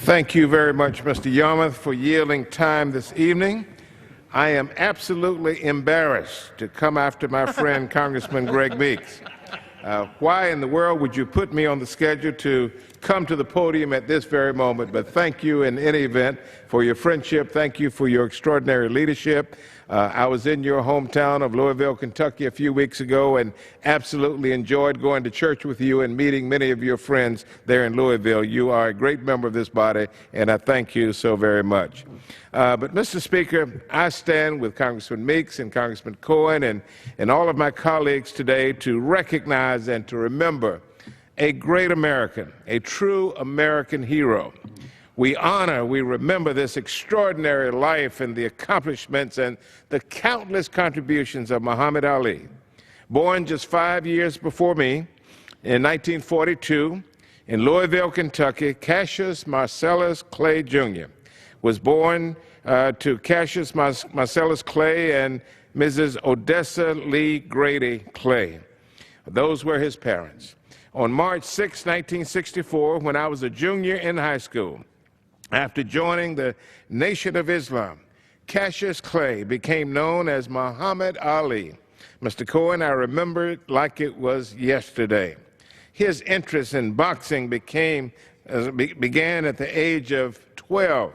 Thank you very much, Mr. Yarmouth, for yielding time this evening. I am absolutely embarrassed to come after my friend, Congressman Greg Meeks. Why in the world would you put me on the schedule to come to the podium at this very moment? But thank you in any event for your friendship. Thank you for your extraordinary leadership. I was in your hometown of Louisville, Kentucky a few weeks ago and absolutely enjoyed going to church with you and meeting many of your friends there in Louisville. You are a great member of this body, and I thank you so very much. But, Mr. Speaker, I stand with Congressman Meeks and Congressman Cohen and all of my colleagues today to recognize and to remember a great American, a true American hero. We honor, we remember this extraordinary life and the accomplishments and the countless contributions of Muhammad Ali. Born just 5 years before me in 1942 in Louisville, Kentucky, Cassius Marcellus Clay, Jr. was born to Cassius Marcellus Clay and Mrs. Odessa Lee Grady Clay. Those were his parents. On March 6, 1964, when I was a junior in high school, after joining the Nation of Islam, Cassius Clay became known as Muhammad Ali. Mr. Cohen, I remember it like it was yesterday. His interest in boxing began at the age of 12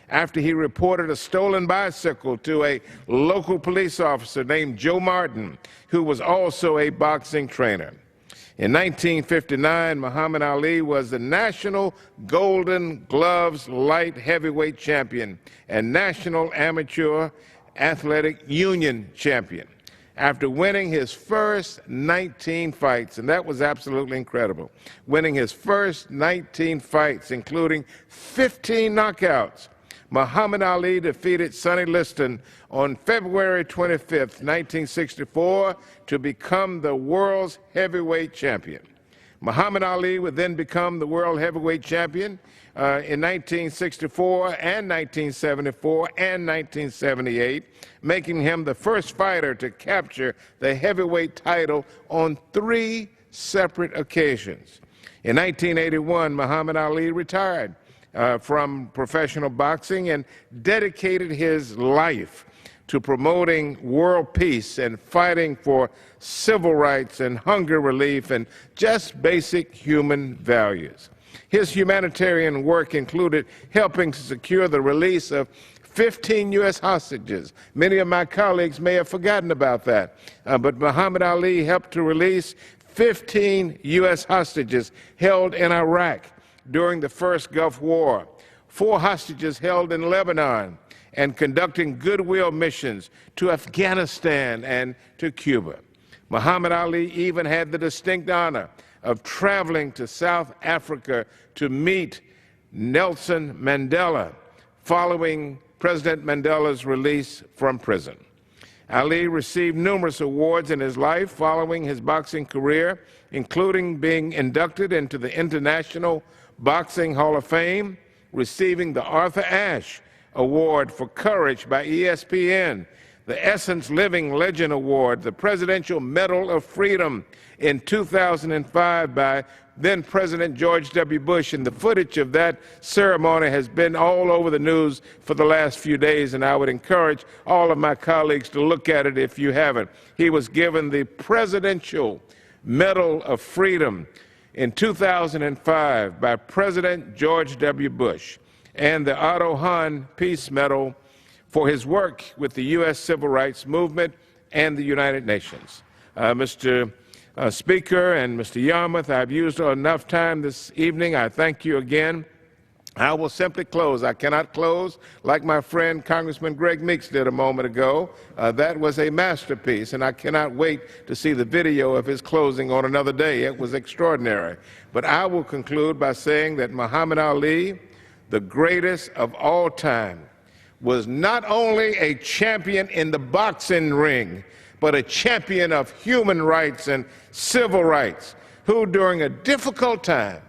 after he reported a stolen bicycle to a local police officer named Joe Martin, who was also a boxing trainer. In 1959, Muhammad Ali was the National Golden Gloves Light Heavyweight Champion and National Amateur Athletic Union Champion. After winning his first 19 fights, and that was absolutely incredible, winning his first 19 fights, including 15 knockouts, Muhammad Ali defeated Sonny Liston on February 25, 1964, to become the world's heavyweight champion. Muhammad Ali would then become the world heavyweight champion in 1964 and 1974 and 1978, making him the first fighter to capture the heavyweight title on 3 separate occasions. In 1981, Muhammad Ali retired from professional boxing and dedicated his life to promoting world peace and fighting for civil rights and hunger relief and just basic human values. His humanitarian work included helping to secure the release of 15 U.S. hostages. Many of my colleagues may have forgotten about that, but Muhammad Ali helped to release 15 U.S. hostages held in Iraq during the first Gulf War, 4 hostages held in Lebanon, and conducting goodwill missions to Afghanistan and to Cuba. Muhammad Ali even had the distinct honor of traveling to South Africa to meet Nelson Mandela following President Mandela's release from prison. Ali received numerous awards in his life following his boxing career, including being inducted into the International Boxing Hall of Fame, receiving the Arthur Ashe Award for Courage by ESPN, the Essence Living Legend Award, the Presidential Medal of Freedom in 2005 by then-President George W. Bush, and the footage of that ceremony has been all over the news for the last few days, and I would encourage all of my colleagues to look at it if you haven't. He was given the Presidential Medal of Freedom in 2005 by President George W. Bush, and the Otto Hahn Peace Medal for his work with the U.S. Civil Rights Movement and the United Nations. Mr. Speaker and Mr. Yarmouth, I've used enough time this evening. I thank you again. I will simply close. I cannot close like my friend Congressman Greg Meeks did a moment ago. That was a masterpiece, and I cannot wait to see the video of his closing on another day. It was extraordinary. But I will conclude by saying that Muhammad Ali, the greatest of all time, was not only a champion in the boxing ring, but a champion of human rights and civil rights, who during a difficult time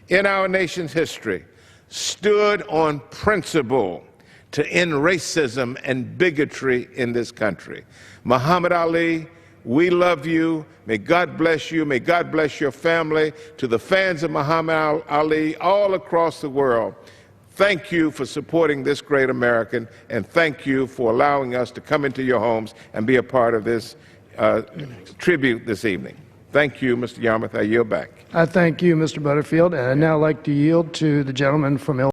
in our nation's history stood on principle to end racism and bigotry in this country. Muhammad Ali, we love you. May God bless you. May God bless your family. To the fans of Muhammad Ali all across the world, Thank you for supporting this great American, and thank you for allowing us to come into your homes and be a part of this tribute this evening. Thank you, Mr. Yarmouth. I yield back. I thank you, Mr. Butterfield, and I'd now like to yield to the gentleman from Illinois.